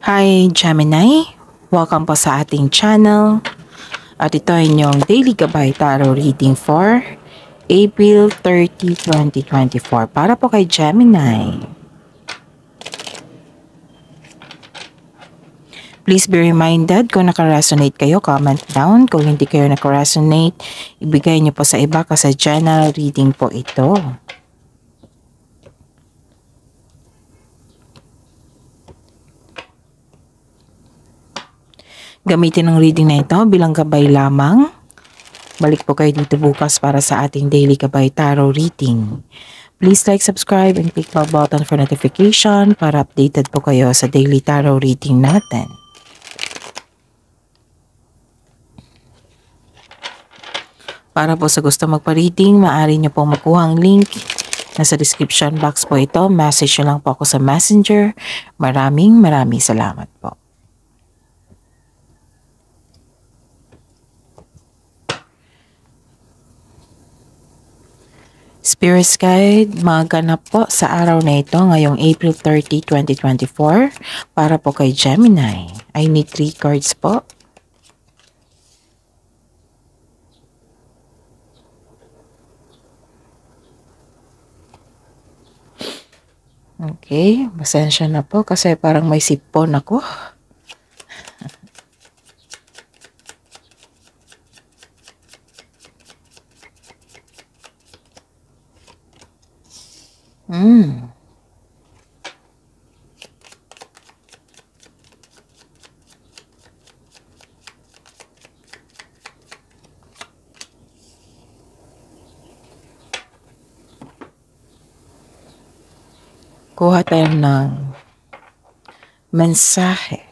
Hi Gemini! Welcome po sa ating channel. At ito ay inyong Daily Gabay Tarot Reading for April 30, 2024 para po kay Gemini. Please be reminded, kung naka-resonate kayo, comment down. Kung hindi kayo naka-resonate, ibigay niyo po sa iba kasi general reading po ito. Gamitin ang reading na ito bilang gabay lamang. Balik po kayo dito bukas para sa ating Daily Gabay Tarot Reading. Please like, subscribe, and click the button for notification para updated po kayo sa Daily Tarot Reading natin. Para po sa gusto magpa-reading, maaari nyo pong makuha ang link. Nasa description box po ito. Message nyo lang po ako sa Messenger. Maraming salamat po. Spirit Guide, maganap po sa araw na ito ngayong April 30, 2024 para po kay Gemini. I need 3 cards po. Okay, pasensya na po kasi parang may sipon ako. Kuha tayo ng mensahe.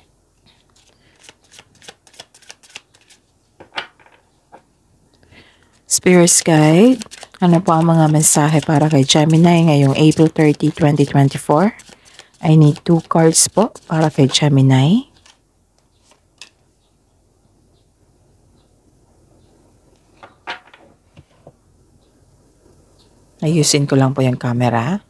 Spirit Guide, ano po ang mga mensahe para kay Gemini ngayong April 30, 2024? I need 2 cards po para kay Gemini. Ayusin ko lang po yung camera.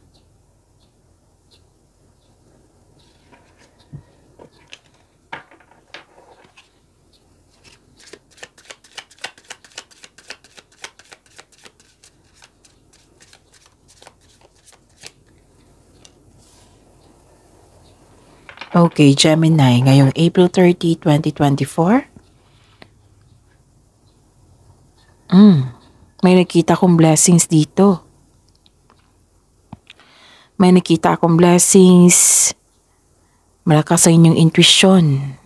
Okay, Gemini, ngayong April 30, 2024. May nakita akong blessings dito. May nakita akong blessings. Malakas sa inyong intuition.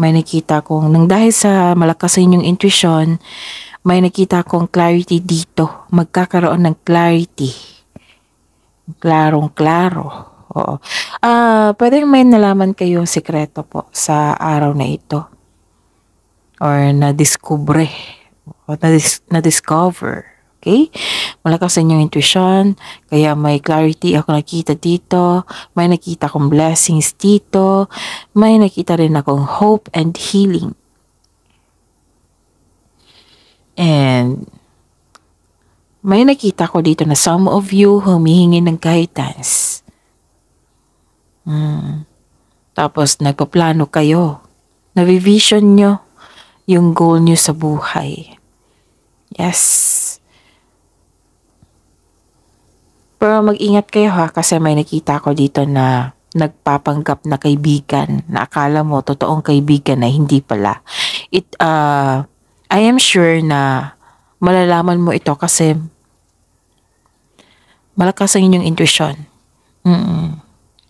May nakita akong, nang dahil sa malakas sa inyong intuition, may nakita akong clarity dito. Magkakaroon ng clarity. Klarong-klaro. Oo. Pwedeng may nalaman kayong sekreto po sa araw na ito. Or na-discover. Okay? Malakas sa inyong intuition. Kaya may clarity ako nakita dito. May nakita akong blessings dito. May nakita rin akong hope and healing. And may nakita ko dito na some of you humihingi ng guidance. Tapos nagpaplano kayo. Navivision nyo yung goal nyo sa buhay. Yes. Pero mag-ingat kayo ha, kasi may nakita ko dito na nagpapanggap na kaibigan na akala mo totoong kaibigan na hindi pala. I am sure na malalaman mo ito kasi malakas ang inyong intuition.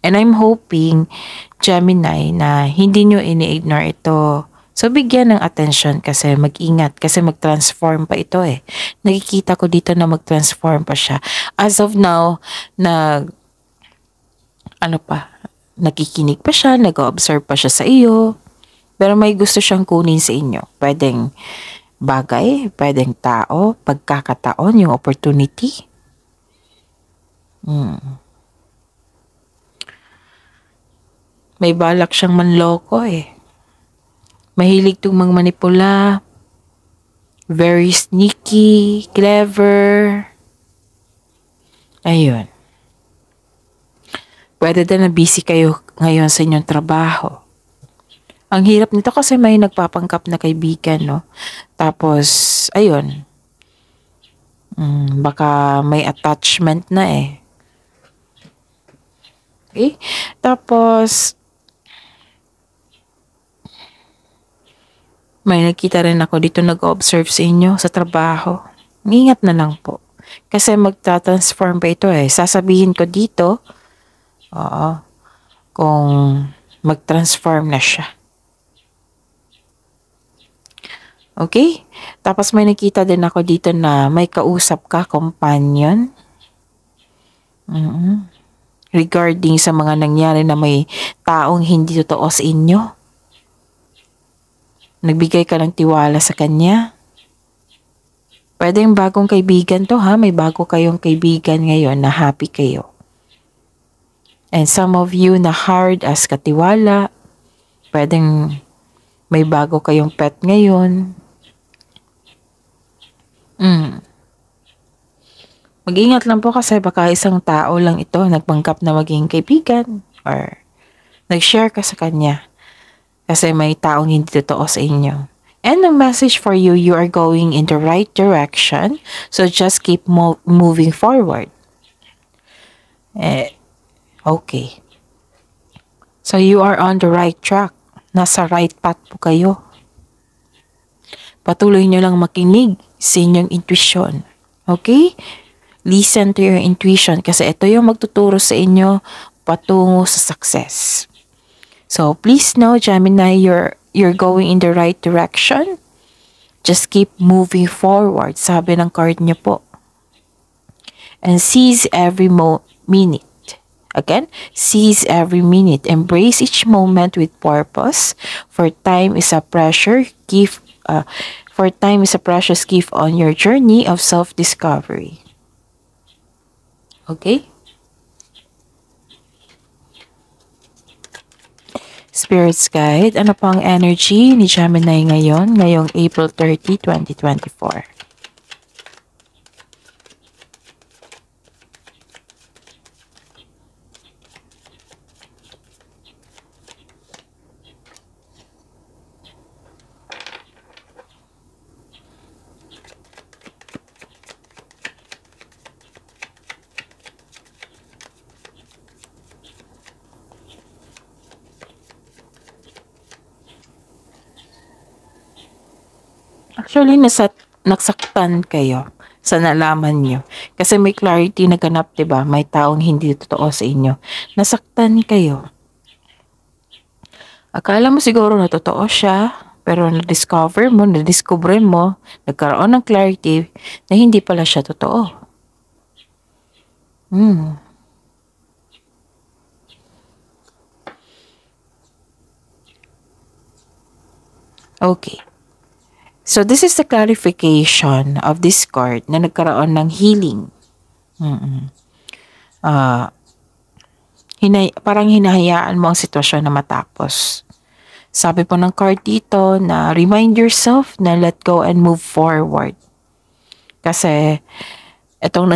And I'm hoping, Gemini, na hindi nyo ini-ignore ito. So, bigyan ng attention kasi mag-ingat. Kasi mag-transform pa ito eh. Nakikita ko dito na mag-transform pa siya. As of now, nakikinig pa siya, nag-observe pa siya sa iyo. Pero may gusto siyang kunin sa inyo. Pwedeng bagay, pwedeng tao, pagkakataon, yung opportunity. May balak siyang manloko eh. Mahilig itong manipula. Very sneaky, clever. Ayun. Pwede din na busy kayo ngayon sa inyong trabaho. Ang hirap nito kasi may nagpapangkap na kaibigan, no? Tapos, ayun, baka may attachment na eh. Okay? Tapos, may nakita rin ako dito nag-observe sa inyo sa trabaho. Ingat na lang po. Kasi magta-transform pa ito eh. Sasabihin ko dito, kung mag-transform na siya. Okay? Tapos may nakita din ako dito na may kausap ka, companion. Regarding sa mga nangyari na may taong hindi totoo sa inyo. Nagbigay ka ng tiwala sa kanya. Pwedeng bagong kaibigan to ha. May bago kayong kaibigan ngayon na happy kayo. And some of you na hard as katiwala. Pwedeng may bago kayong pet ngayon. Mag-ingat lang po kasi baka isang tao lang ito nagpanggap na maging kaibigan or nag-share ka sa kanya kasi may taong hindi totoo sa inyo. And the message for you, you are going in the right direction. So just keep moving forward. Okay. So you are on the right track. Nasa right path po kayo. Patuloy nyo lang makinig sa inyong intuition. Okay? Listen to your intuition kasi ito yung magtuturo sa inyo patungo sa success. So please know, Gemini, you're going in the right direction. Just keep moving forward, sabi ng card niyo po. And seize every minute. Again, seize every minute. Embrace each moment with purpose. For time is a precious gift on your journey of self-discovery. Okay? Spirit's Guide, ano pang energy ni Gemini ngayong April 30, 2024? Actually, nasaktan kayo sa nalaman nyo. Kasi may clarity na ganap, diba? May taong hindi totoo sa inyo. Nasaktan kayo. Akala mo siguro na totoo siya, pero nadiscover mo, nagkaroon ng clarity na hindi pala siya totoo. Okay. So, this is the clarification of this card na nagkaroon ng healing. Parang hinahayaan mo ang sitwasyon na matapos. Sabi po ng card dito na remind yourself na let go and move forward. Kasi itong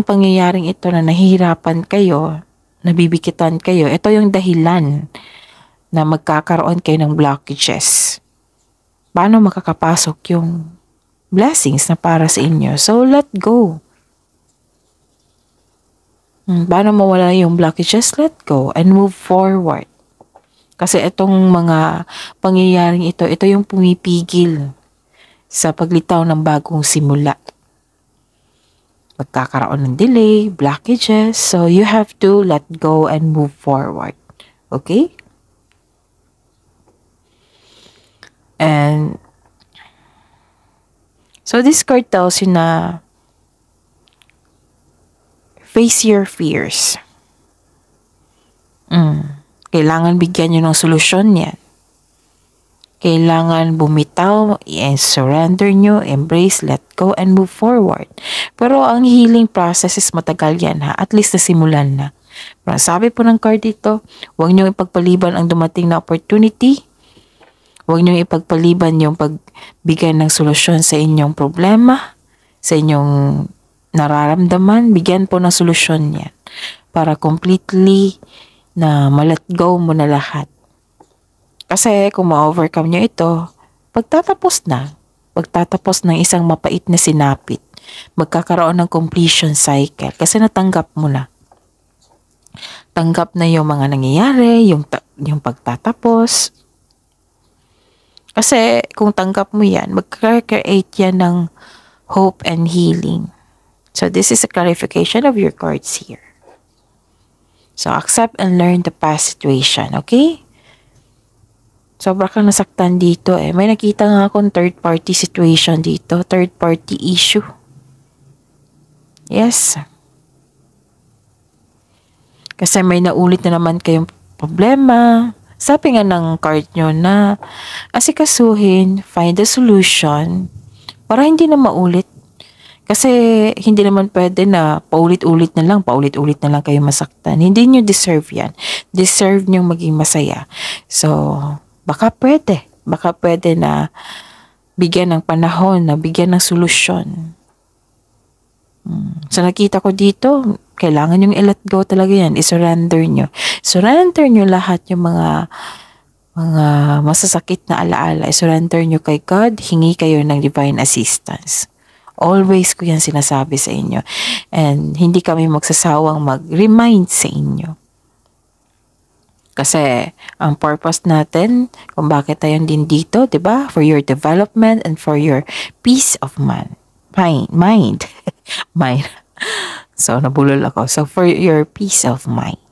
pangyayaring ito na nahihirapan kayo, nabibikitan kayo, ito yung dahilan na magkakaroon kayo ng blockages. Paano makakapasok yung blessings na para sa inyo? So, let go. Paano mawala yung blockages? Let go and move forward. Kasi itong mga pangyayaring ito yung pumipigil sa paglitaw ng bagong simula. Magkakaroon ng delay, blockages. So, you have to let go and move forward. Okay? And so this card tells you na face your fears. Kailangan bigyan nyo ng solusyon yan. Kailangan bumitaw, i-surrender nyo, embrace, let go, and move forward. Pero ang healing process is matagal yan ha. At least nasimulan na. Pero sabi po ng card dito, huwag nyo ipagpaliban ang dumating na opportunity. Huwag niyong ipagpaliban yung pagbigay ng solusyon sa inyong problema, sa inyong nararamdaman. Bigyan po ng solusyon yan para completely na ma-let go mo na lahat. Kasi kung ma-overcome nyo ito, pagtatapos ng isang mapait na sinapit, magkakaroon ng completion cycle kasi natanggap mo na. Tanggap na yung mga nangyayari, yung pagtatapos. Kasi kung tanggap mo yan, magkaka-create yan ng hope and healing. So this is a clarification of your cards here. So accept and learn the past situation, okay? Sobra kang nasaktan dito eh. May nakita nga akong third party situation dito, third party issue. Yes. Kasi may naulit na naman kayong problema. Sabi nga ng card nyo na asikasuhin, find a solution para hindi na maulit. Kasi hindi naman pwede na paulit-ulit na lang kayo masaktan. Hindi nyo deserve yan. Deserve nyo maging masaya. So, baka pwede na bigyan ng panahon, na bigyan ng solusyon. So nakita ko dito, kailangan yung i-let go talaga yan. I-surrender nyo. Surrender nyo lahat yung mga masasakit na alaala. I-surrender nyo kay God. Hingi kayo ng divine assistance. Always ko yan sinasabi sa inyo. And hindi kami magsasawang mag-remind sa inyo. Kasi ang purpose natin, kung bakit tayo din dito, 'di ba? For your development and for your peace of mind. Mind. So, nabulol ako. So, for your peace of mind.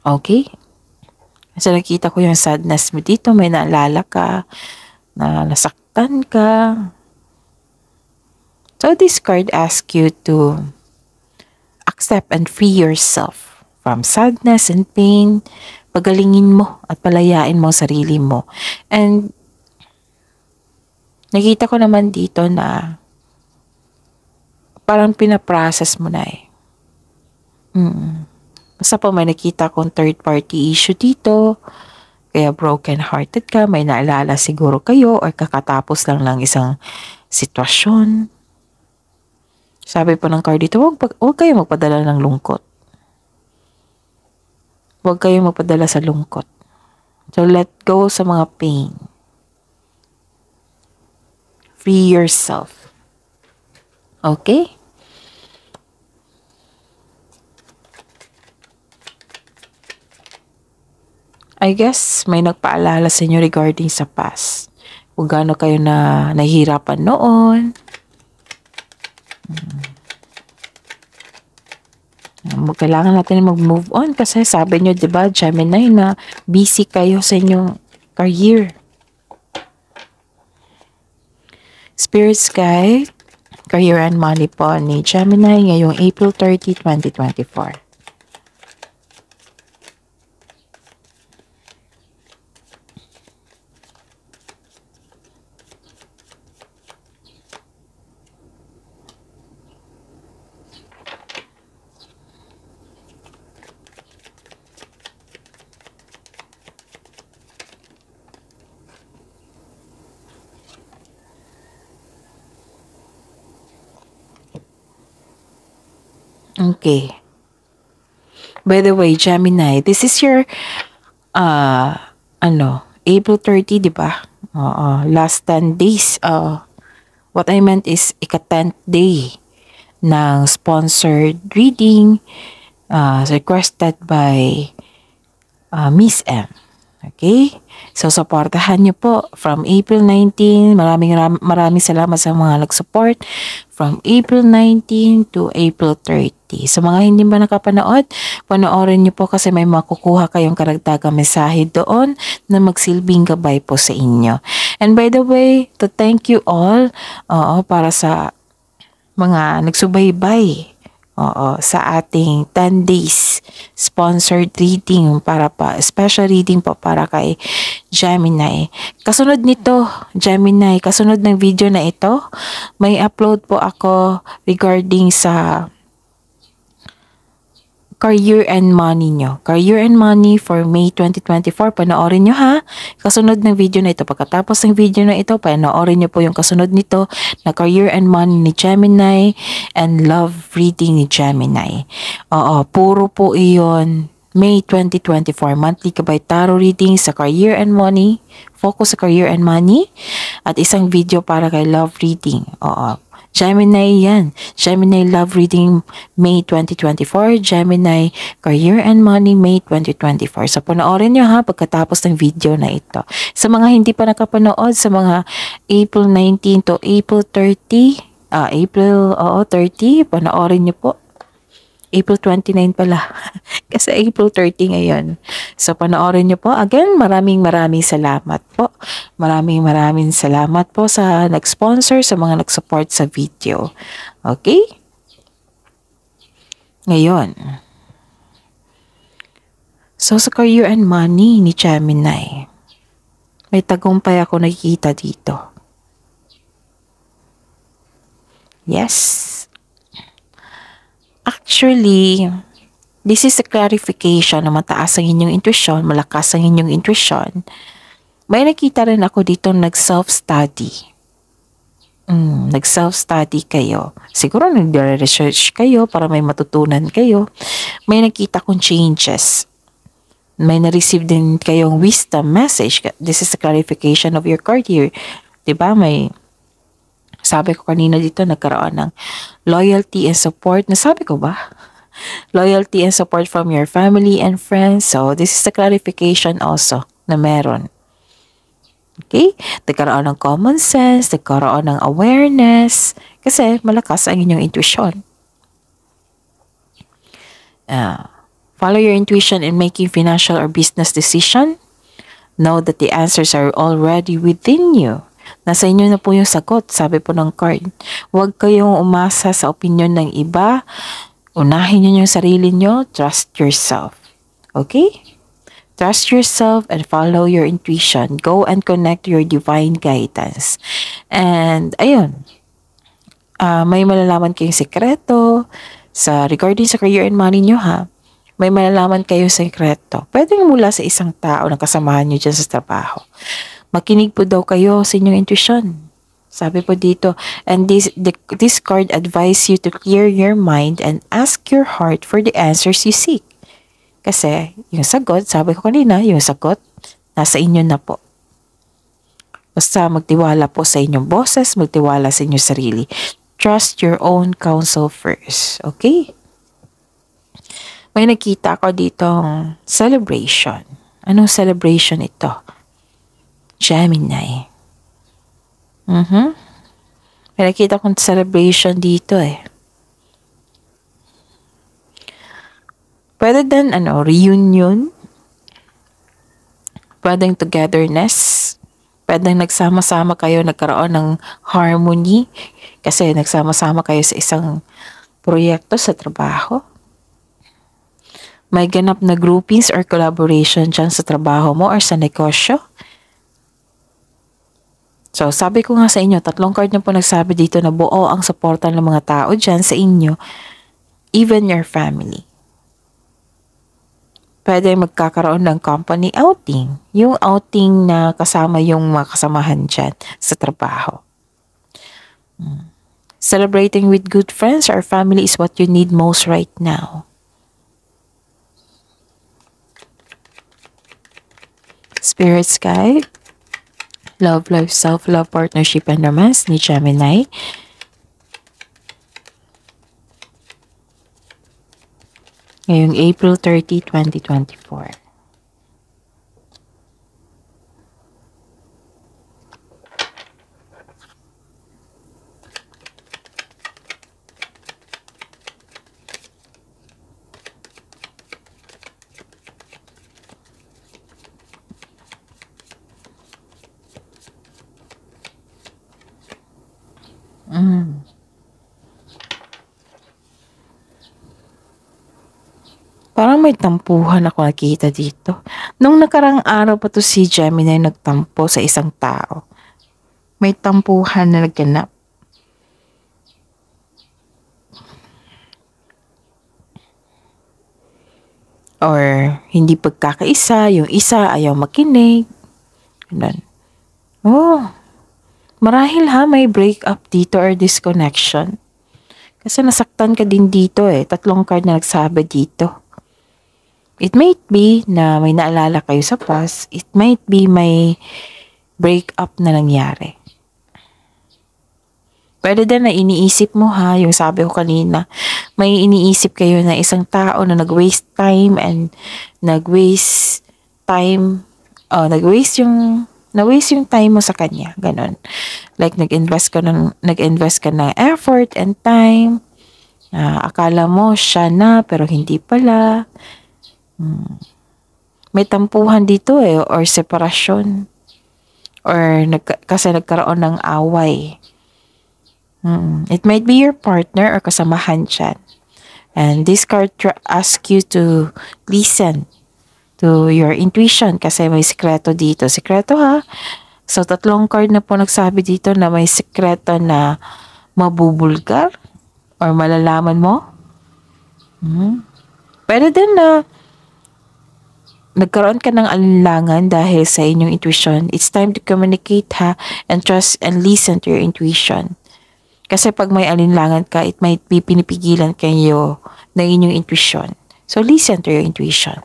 Okay? So, nakita ko yung sadness mo dito. May naalala ka, na nasaktan ka. So, this card asks you to accept and free yourself from sadness and pain. Pagalingin mo at palayain mo sarili mo. And nakita ko naman dito na parang pinaprocess mo na eh. Basta po may nakita kong third party issue dito. Kaya broken hearted ka, may naalala siguro kayo or kakatapos lang ng isang sitwasyon. Sabi po ng card dito, huwag kayo magpadala ng lungkot. Huwag kayo magpadala sa lungkot. So let go sa mga pain. Free yourself. Okay? I guess may nagpaalala sa inyo regarding sa past. Kung gaano kayo na nahihirapan noon. Kailangan natin mag-move on kasi sabi nyo, diba, Gemini, na busy kayo sa inyong career. Spirit's Guide, Career and Money po ni Gemini ngayong April 30, 2024. Okay. By the way, Gemini, this is your April 30, di ba? Last 10 days. What I meant is ika-10th day ng sponsored reading requested by Miss M. Okay? So, supportahan niyo po from April 19. Maraming salamat sa mga nag-support from April 19 to April 30. Sa mga hindi ba nakapanood, panoorin niyo po kasi may makukuha kayong karagdagang mensahe doon na magsilbing gabay po sa inyo. And by the way, to thank you all para sa mga nagsubaybay sa ating 10 days sponsored reading special reading po para kay Gemini. Kasunod nito, Gemini, kasunod ng video na ito, may upload po ako regarding sa career and money nyo. Career and money for May 2024. Panoorin nyo ha. Kasunod ng video na ito. Pagkatapos ng video na ito, panoorin nyo po yung kasunod nito na career and money ni Gemini and love reading ni Gemini. Puro po iyon May 2024, monthly Gabay Tarot reading sa career and money. Focus sa career and money. At isang video para kay love reading. Oo. Gemini yan. Gemini love reading May 2024. Gemini career and money May 2024. So panoorin nyo ha pagkatapos ng video na ito. Sa mga hindi pa nakapanood, sa mga April 19 to April 30, April 30, panoorin nyo po. April 29 pala. Kasi April 30 ngayon. So, panoorin nyo po. Again, maraming salamat po. Maraming salamat po sa nag-sponsor, sa mga nag-support sa video. Okay? Ngayon. So, sa career and money ni Gemini, may tagumpay ako nakikita dito. Yes. Actually, this is a clarification na mataas ang inyong intuition, malakas ang inyong intuition. May nakita rin ako dito nag-self-study. Nag-self-study kayo. Siguro nag-research kayo para may matutunan kayo. May nakita kong changes. May na-receive din kayong wisdom message. This is a clarification of your card here. Diba? May sabi ko kanina dito, nagkaroon ng loyalty and support. Nasabi ko ba? Loyalty and support from your family and friends. So, this is a clarification also na meron. Okay? Nagkaroon ng common sense, nagkaroon ng awareness, kasi malakas ang inyong intuition. Follow your intuition in making financial or business decision. Know that the answers are already within you. Nasa inyo na po yung sagot, sabi po ng card. Huwag kayong umasa sa opinion ng iba. Unahin nyo yung sarili nyo. Trust yourself. Okay? Trust yourself and follow your intuition. Go and connect to your divine guidance. And, ayun. May malalaman kayong sekreto regarding sa career and money nyo ha. May malalaman kayong sekreto. Pwede mula sa isang tao na kasamahan nyo dyan sa trabaho. Makinig po daw kayo sa inyong intuition. Sabi po dito, and this card advise you to clear your mind and ask your heart for the answers you seek. Kasi, yung sagot, sabi ko kanina, yung sagot, nasa inyo na po. Basta magtiwala po sa inyong boses, magtiwala sa inyong sarili. Trust your own counsel first. Okay? May nakita ko ditong celebration. Anong celebration ito? Gemini. May nakita kong celebration dito eh. Pwede din, reunion. Pwedeng togetherness. Pwedeng nagsama-sama kayo, nagkaroon ng harmony. Kasi nagsama-sama kayo sa isang proyekto sa trabaho. May ganap na groupings or collaboration dyan sa trabaho mo or sa negosyo. So, sabi ko nga sa inyo, 3 card na po nagsabi dito na buo ang suporta ng mga tao dyan sa inyo, even your family. Pwede magkakaroon ng company outing. Yung outing na kasama yung mga kasamahan dyan sa trabaho. Celebrating with good friends or family is what you need most right now. Spirit's Guide. Love, life, self-love, partnership, and romance ni Gemini. Ngayong April 30, 2024. Parang may tampuhan ako nakita dito. Nung nakarang araw pa to si Gemini nagtampo sa isang tao. May tampuhan na nagganap. Or hindi pagkakaisa, yung isa ayaw makinig. Ganun. Marahil may break up dito or disconnection. Kasi nasaktan ka din dito 3 card na nagsabi dito. It might be na may naalala kayo sa past. It might be may break-up na nangyari. Pwede din na iniisip mo ha, yung sabi ko kanina, may iniisip kayo na isang tao na nag-waste time and nag-waste yung time mo sa kanya, ganun. Like nag-invest ka ng effort and time. Akala mo siya na pero hindi pala. May tampuhan dito or separasyon or kasi nagkaroon ng away. It might be your partner or kasamahan dyan. And this card asks you to listen to your intuition kasi may sikreto dito. Sikreto ha. So, 3 card na po nagsabi dito na may sikreto na mabubulgar or malalaman mo. Pwede din na nagkaroon ka ng alinlangan dahil sa inyong intuition. It's time to communicate ha and trust and listen to your intuition. Kasi pag may alinlangan ka, it might be pinipigilan kayo ng inyong intuition. So, listen to your intuition.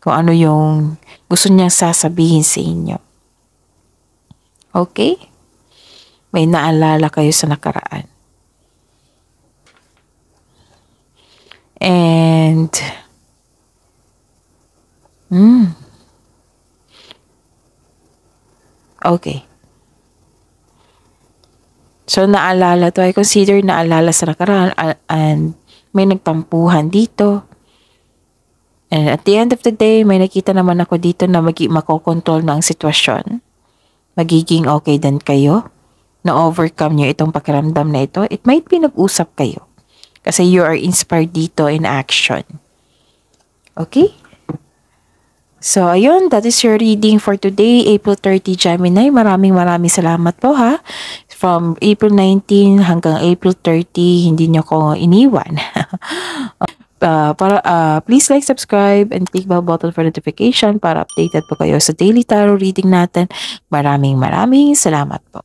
Kung ano yung gusto niyang sasabihin sa inyo. Okay? May naalala kayo sa nakaraan. And, okay. So, naalala to. I consider naalala sa nakaraan and may nagtampuhan dito. And at the end of the day, may nakita naman ako dito na makokontrol na ang sitwasyon. Magiging okay din kayo. Na-overcome nyo itong pakiramdam na ito. It might be nag-usap kayo. Kasi you are inspired dito in action. Okay? So, ayun, that is your reading for today, April 30, Gemini. Maraming salamat po ha. From April 19 hanggang April 30, hindi nyo ko iniwan. Please like, subscribe, and click bell button for notification para updated po kayo sa daily tarot reading natin. Maraming salamat po.